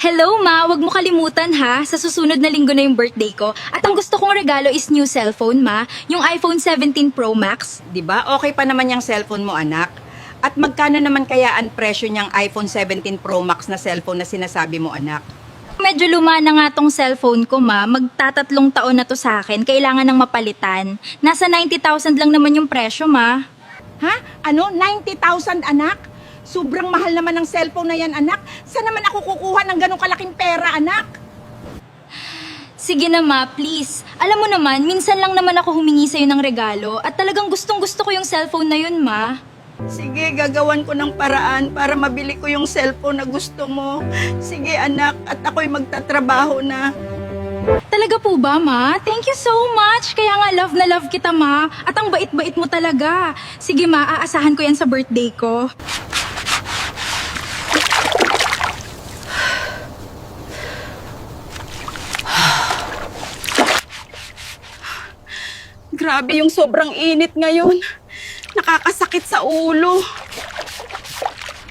Hello ma, wag mo kalimutan ha. Sa susunod na linggo na yung birthday ko. At ang gusto kong regalo is new cellphone ma, yung iPhone 17 Pro Max. Di ba? Okay pa naman yung cellphone mo, anak. At magkano naman kaya ang presyo niyang iPhone 17 Pro Max na cellphone na sinasabi mo, anak? Medyo luma na nga tong cellphone ko ma, magtatatlong taon na to sa akin, kailangan ng mapalitan. Nasa 90,000 lang naman yung presyo ma. Ha? Ano? 90,000, anak? Sobrang mahal naman ng cellphone na yan, anak. Saan naman ako kukuha ng ganong kalaking pera, anak? Sige na ma, please. Alam mo naman, minsan lang naman ako humingi sa'yo ng regalo at talagang gustong gusto ko yung cellphone na yun ma. Sige, gagawan ko ng paraan para mabili ko yung cellphone na gusto mo. Sige, anak, at ako'y magtatrabaho na. Talaga po ba, ma? Thank you so much. Kaya nga love na love kita, ma. At ang bait-bait mo talaga. Sige, ma, aasahan ko yan sa birthday ko. Grabe yung sobrang init ngayon. Nakakasakit sa ulo.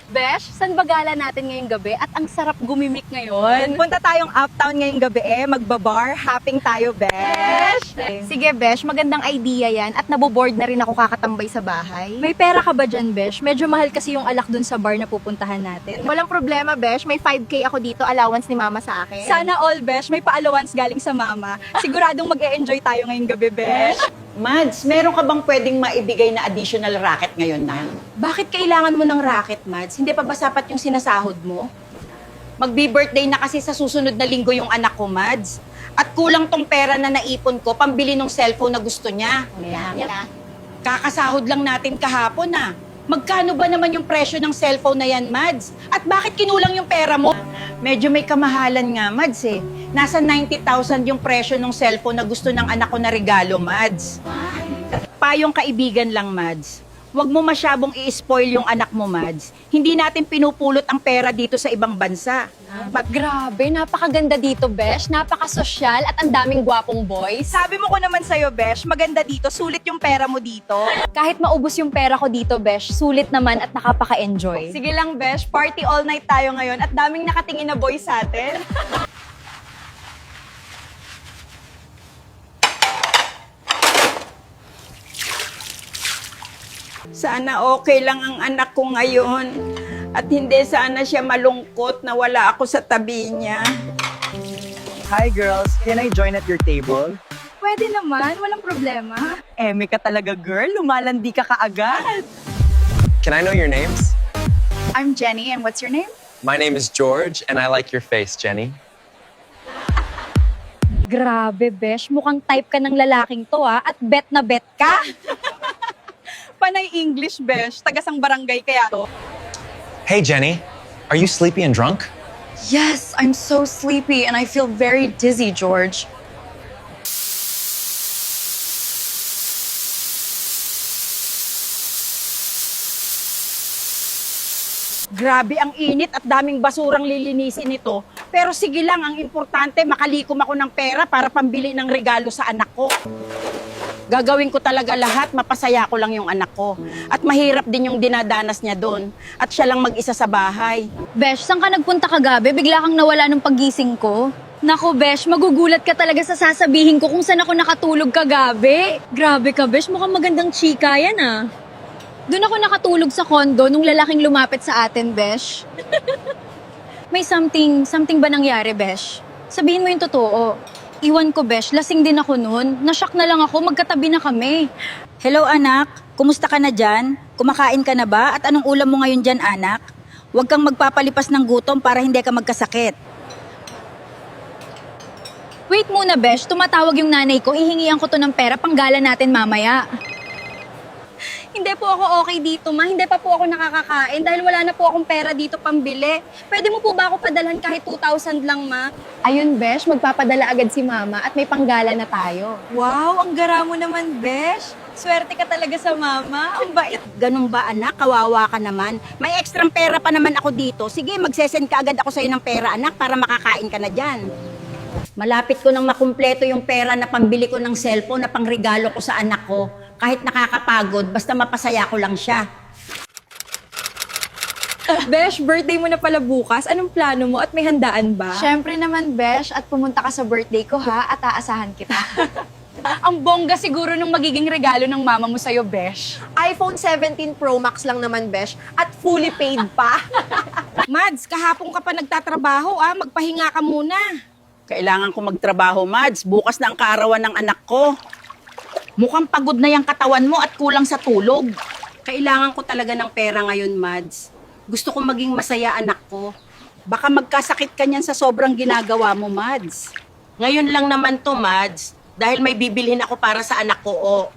Besh, saan ba gala natin ngayong gabi? At ang sarap gumimik ngayon. Punta tayong uptown ngayong gabi magbabar, hopping tayo, Besh. Sige, Besh, magandang idea yan. At naboboard na rin ako kakatambay sa bahay. May pera ka ba dyan, Besh? Medyo mahal kasi yung alak dun sa bar na pupuntahan natin. Walang problema, Besh. May 5K ako dito, allowance ni Mama sa akin. Sana all, Besh. May pa-allowance galing sa mama. Siguradong mag-e-enjoy tayo ngayong gabi, Besh. Mads, meron ka bang pwedeng maibigay na additional racket ngayon na? Bakit kailangan mo ng racket, Mads? Hindi pa ba sapat yung sinasahod mo? Magbi-birthday na kasi sa susunod na linggo yung anak ko, Mads. At kulang tong pera na naipon ko pambili ng cellphone na gusto niya. Kakasahod lang natin kahapon Magkano ba naman yung presyo ng cellphone na yan, Mads? At bakit kinulang yung pera mo? Medyo may kamahalan nga, Mads Nasa 90,000 yung presyo ng cellphone na gusto ng anak ko na regalo, Mads. Payong kaibigan lang, Mads. Huwag mo masyadong i-spoil yung anak mo, Mads. Hindi natin pinupulot ang pera dito sa ibang bansa. Grabe, napakaganda dito, Besh. Napakasosyal at ang daming gwapong boys. Sabi mo ko naman sa'yo, Besh, maganda dito. Sulit yung pera mo dito. Kahit maubos yung pera ko dito, Besh, sulit naman at nakapaka-enjoy. Sige lang, Besh. Party all night tayo ngayon at daming nakatingin na boys sa atin. Sana okay lang ang anak ko ngayon. At hindi sana siya malungkot na wala ako sa tabi niya. Hi girls, can I join at your table? Pwede naman, walang problema. Eme ka talaga, girl. Lumalandi ka kaagad. Can I know your names? I'm Jenny, and what's your name? My name is George, and I like your face, Jenny. Grabe, Besh. Mukhang type ka ng lalaking to, at bet na bet ka. Panay English, Besh. Tagasang barangay kaya to. Hey, Jenny. Are you sleepy and drunk? Yes, I'm so sleepy, and I feel very dizzy, George. Grabe ang init at daming basurang lilinisin nito. Pero sige lang, ang importante, makalikom ako ng pera para pambili ng regalo sa anak ko. Gagawin ko talaga lahat, mapasaya ko lang yung anak ko. At mahirap din yung dinadanas niya doon. At siya lang mag-isa sa bahay. Besh, saan ka nagpunta kagabi? Bigla kang nawala ng paggising ko. Naku, Besh, magugulat ka talaga sa sasabihin ko kung saan ako nakatulog kagabi. Grabe ka, Besh. Mukhang magandang chika yan, Doon ako nakatulog sa kondo nung lalaking lumapit sa atin, Besh. May something ba nangyari, Besh? Sabihin mo yung totoo. Iwan ko, Besh. Lasing din ako noon. Nashock na lang ako. Magkatabi na kami. Hello anak, kumusta ka na dyan? Kumakain ka na ba? At anong ulam mo ngayon dyan anak? Huwag kang magpapalipas ng gutom para hindi ka magkasakit. Wait muna, Besh. Tumatawag yung nanay ko. Ihingihan ko to ng pera panggala natin mamaya. Hindi po ako okay dito, ma. Hindi pa po ako nakakakain dahil wala na po akong pera dito pambili. Pwede mo po ba ako padalhan kahit 2,000 lang, ma? Ayun, Besh, magpapadala agad si Mama at may panggala na tayo. Wow, ang gara mo naman, Besh. Swerte ka talaga sa mama. Ang bait. Ganun ba anak? Kawawa ka naman. May ekstrang pera pa naman ako dito. Sige, magsesend ka agad ako sa'yo ng pera anak para makakain ka na dyan. Malapit ko nang makumpleto yung pera na pambili ko ng cellphone na pangregalo ko sa anak ko. Kahit nakakapagod, basta mapasaya ko lang siya. Besh, birthday mo na pala bukas. Anong plano mo at may handaan ba? Siyempre naman, Besh, at pumunta ka sa birthday ko ha, at aasahan kita. Ang bongga siguro nung magiging regalo ng mama mo sa'yo, Besh. iPhone 17 Pro Max lang naman, Besh. At fully paid pa. Mads, kahapon ka pa nagtatrabaho magpahinga ka muna. Kailangan ko magtrabaho, Mads. Bukas na ang kaarawan ng anak ko. Mukhang pagod na yung katawan mo at kulang sa tulog. Kailangan ko talaga ng pera ngayon, Mads. Gusto ko maging masaya anak ko. Baka magkasakit ka niyan sa sobrang ginagawa mo, Mads. Ngayon lang naman to, Mads, dahil may bibilhin ako para sa anak ko,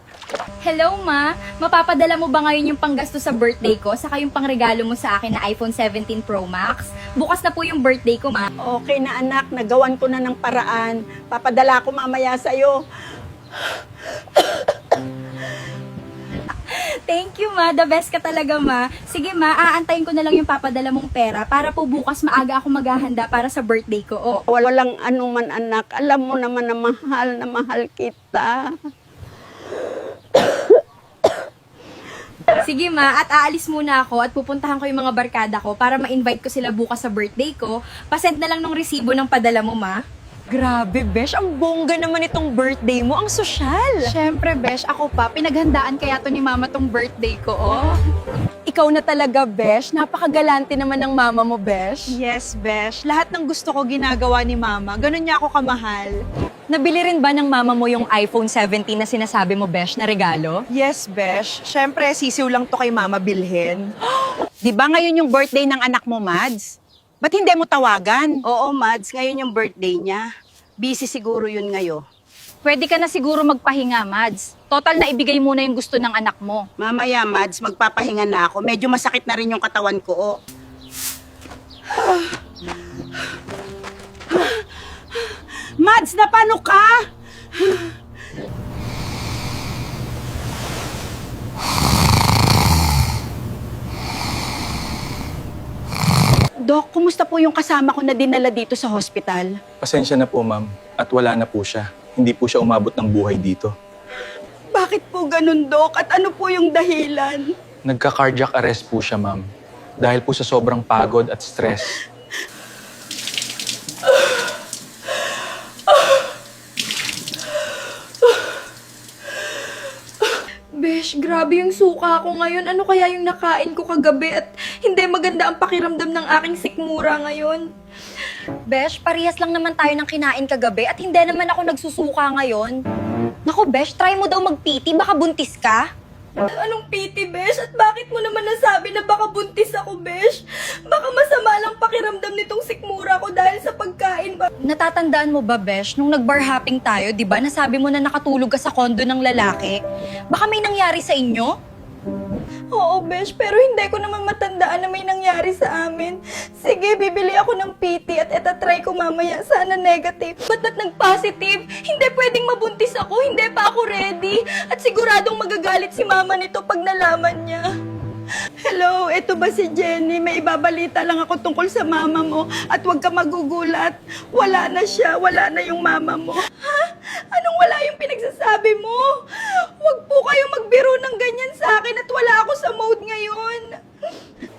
Hello, Ma. Mapapadala mo ba ngayon yung panggasto sa birthday ko saka yung pangregalo mo sa akin na iPhone 17 Pro Max? Bukas na po yung birthday ko, Ma. Okay na anak, nagawan ko na ng paraan. Papadala ko mamaya sa'yo. Thank you, Ma. The best ka talaga, Ma. Sige, Ma, aantayin ko na lang yung papadala mong pera para po bukas maaga ako maghahanda para sa birthday ko. Oh. Walang anuman anak, alam mo naman na mahal kita. Sige, Ma, at aalis muna ako at pupuntahan ko yung mga barkada ko para ma-invite ko sila bukas sa birthday ko. Pasend na lang ng resibo ng padala mo, Ma. Grabe, Besh. Ang bongga naman itong birthday mo. Ang sosyal. Siyempre, Besh, ako pa, pinaghandaan kaya to ni mama tong birthday ko, oh. Ikaw na talaga, Besh. Napakagalante naman ng mama mo, Besh. Yes, Besh. Lahat ng gusto ko ginagawa ni Mama. Ganun niya ako kamahal. Nabili rin ba ng mama mo yung iPhone 17 na sinasabi mo, Besh, na regalo? Yes, Besh. Siyempre, sisiw lang to kay Mama bilhin. Di ba ngayon yung birthday ng anak mo, Mads? Ba't hindi mo tawagan? Oo, Mads, ngayon yung birthday niya. Busy siguro yun ngayon. Pwede ka na siguro magpahinga, Mads. Total na ibigay muna yung gusto ng anak mo. Mamaya, Mads, magpapahinga na ako. Medyo masakit na rin yung katawan ko, Mads, napano ka? Dok, kumusta po yung kasama ko na dinala dito sa hospital? Pasensya na po, ma'am. At wala na po siya. Hindi po siya umabot ng buhay dito. Bakit po ganun, Dok? At ano po yung dahilan? Nagka-cardiac arrest po siya, ma'am. Dahil po sa sobrang pagod at stress. Besh, grabe yung suka ko ngayon. Ano kaya yung nakain ko kagabi at hindi maganda ang pakiramdam ng aking sikmura ngayon? Besh, parehas lang naman tayo ng kinain kagabi at hindi naman ako nagsusuka ngayon. Naku, Besh, try mo daw mag-PT, baka buntis ka. Anong piti, Besh? At bakit mo naman nasabi na baka buntis ako, Besh? Baka masama lang pakiramdam nitong sikmura ko dahil sa pagkain ba? Natatandaan mo ba, Besh, nung nag-bar hopping tayo, di ba, nasabi mo na nakatulog ka sa kondo ng lalaki? Baka may nangyari sa inyo? Oo, Besh, pero hindi ko naman matandaan na may nangyari sa amin. Sige, bibili ako ng PT at etatry ko mamaya. Sana negative. Ba't nag-positive? Hindi pwedeng mabuntis ako. Hindi pa ako ready. At siguradong magagalit si mama nito pag nalaman niya. Hello, ito ba si Jenny? May ibabalita lang ako tungkol sa mama mo. At huwag ka magugulat. Wala na siya. Wala na yung mama mo. Ha? Anong wala yung pinagsasabi mo? Huwag po kayo magbiro ng ganyan sa akin at wala ako sa mode ngayon.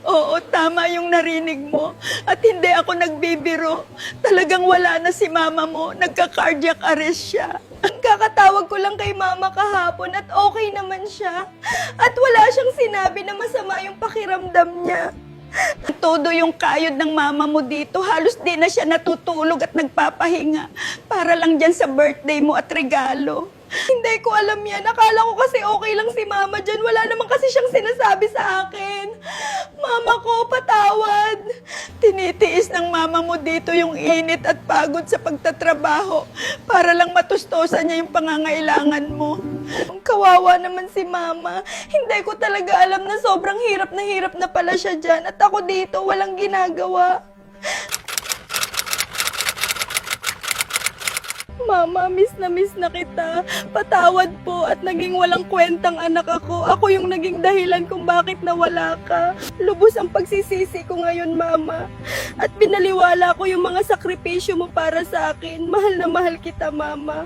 Oo, tama yung narinig mo. At hindi ako nagbibiro. Talagang wala na si mama mo. Nagka-cardiac arrest siya. Kakatawag ko lang kay mama kahapon at okay naman siya. At wala siyang sinabi na masama yung pakiramdam niya. Todo yung kayod ng mama mo dito, halos di na siya natutulog at nagpapahinga para lang dyan sa birthday mo at regalo. Hindi ko alam yan. Akala ko kasi okay lang si mama dyan. Wala naman kasi siyang sinasabi sa akin. Mama ko, patawad. Tinitiis ng mama mo dito yung init at pagod sa pagtatrabaho para lang matustusan niya yung pangangailangan mo. Kawawa naman si mama. Hindi ko talaga alam na sobrang hirap na pala siya dyan. At ako dito, walang ginagawa. Mama, miss na kita. Patawad po at naging walang kwentang anak ako. Ako yung naging dahilan kung bakit nawala ka. Lubos ang pagsisisi ko ngayon, Mama. At binaliwala ko yung mga sakripisyo mo para sa akin. Mahal na mahal kita, Mama.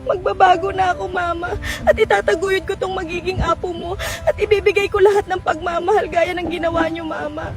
Magbabago na ako, Mama. At itataguyod ko tong magiging apo mo. At ibibigay ko lahat ng pagmamahal gaya ng ginawa niyo, Mama.